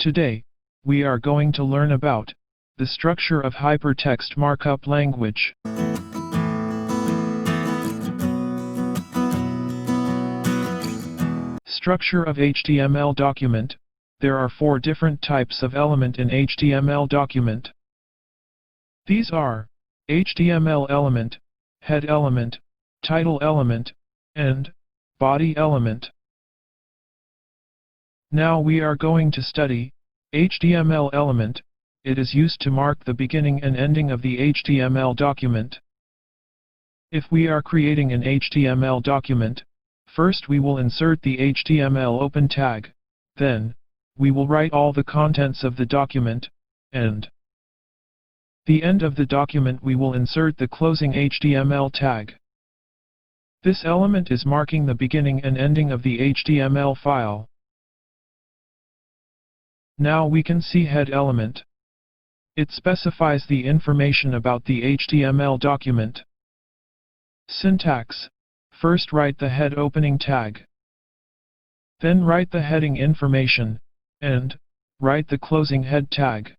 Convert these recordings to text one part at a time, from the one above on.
Today, we are going to learn about the structure of hypertext markup language. Structure of HTML document. There are 4 different types of element in HTML document. These are HTML element, head element, title element, and body element. Now we are going to study HTML element. It is used to mark the beginning and ending of the HTML document. If we are creating an HTML document, first we will insert the HTML open tag, then we will write all the contents of the document, and the end of the document we will insert the closing HTML tag. This element is marking the beginning and ending of the HTML file. Now we can see head element. It specifies the information about the HTML document. Syntax. First write the head opening tag. Then write the heading information, and write the closing head tag.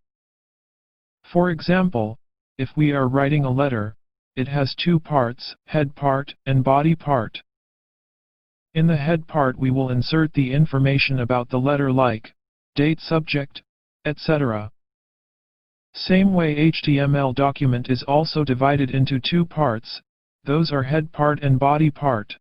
For example, if we are writing a letter, it has 2 parts, head part and body part. In the head part we will insert the information about the letter like date, subject, etc. Same way HTML document is also divided into 2 parts, those are head part and body part.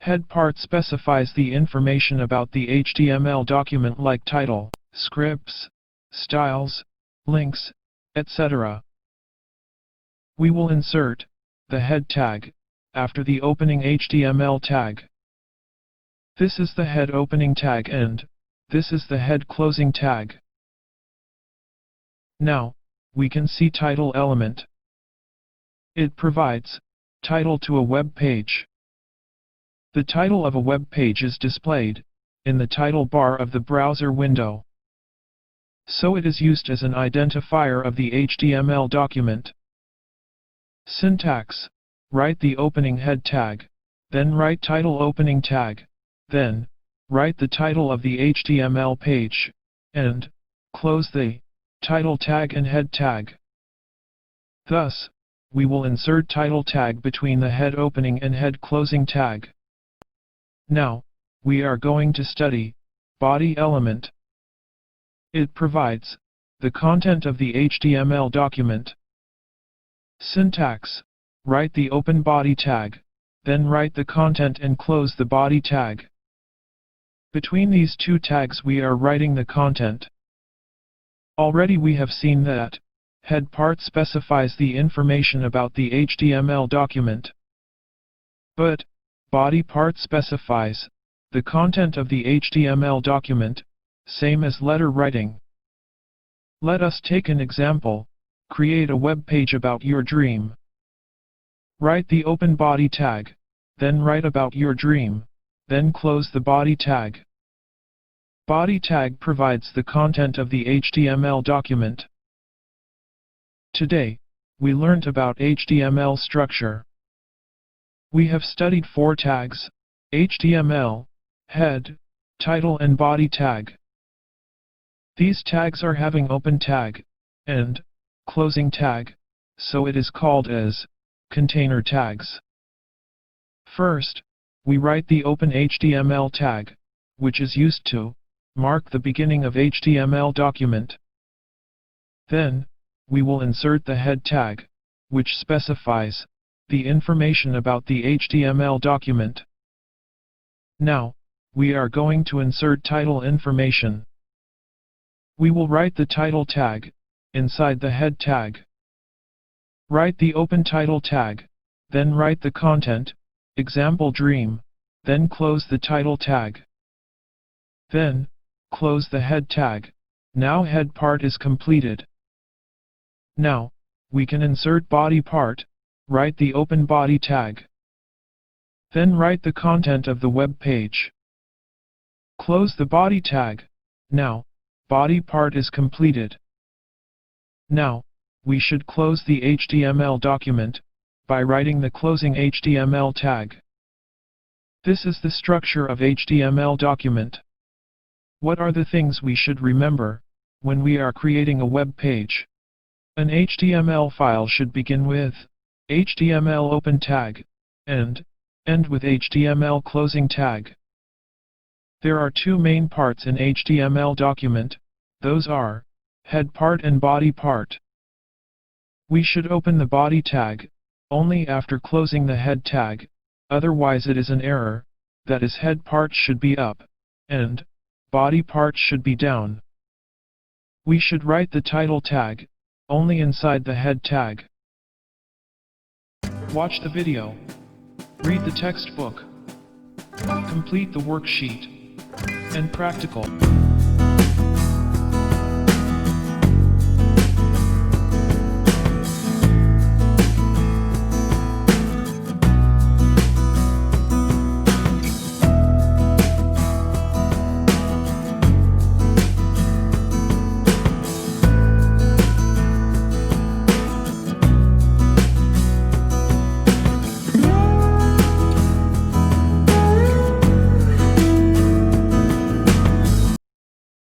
Head part specifies the information about the HTML document like title, scripts, styles, links, etc. We will insert the head tag after the opening HTML tag. This is the head opening tag and this is the head closing tag. Now, we can see title element. It provides title to a web page. The title of a web page is displayed in the title bar of the browser window. So it is used as an identifier of the HTML document. Syntax. Write the opening head tag, then write title opening tag, then write the title of the HTML page, and close the title tag and head tag. Thus, we will insert title tag between the head opening and head closing tag. Now, we are going to study body element. It provides the content of the HTML document. Syntax. Write the open body tag, then write the content and close the body tag. Between these 2 tags we are writing the content. Already we have seen that head part specifies the information about the HTML document. But body part specifies the content of the HTML document, same as letter writing. Let us take an example. Create a web page about your dream. Write the open body tag, then write about your dream, then close the body tag. Body tag provides the content of the HTML document. Today, we learned about HTML structure. We have studied 4 tags: HTML, head, title and body tag. These tags are having open tag and closing tag, so it is called as container tags. First, we write the open HTML tag, which is used to mark the beginning of HTML document. Then, we will insert the head tag, which specifies the information about the HTML document. Now, we are going to insert title information. We will write the title tag inside the head tag. Write the open title tag, then write the content, example dream, then close the title tag. Then, close the head tag. Now head part is completed. Now, we can insert body part, write the open body tag. Then write the content of the web page. Close the body tag. Now, body part is completed. Now, we should close the HTML document by writing the closing HTML tag. This is the structure of HTML document. What are the things we should remember when we are creating a web page? An HTML file should begin with HTML open tag and end with HTML closing tag. There are two main parts in HTML document, those are head part and body part. We should open the body tag only after closing the head tag, otherwise it is an error, that is head part should be up, and body part should be down. We should write the title tag only inside the head tag. Watch the video. Read the textbook. Complete the worksheet. And practical.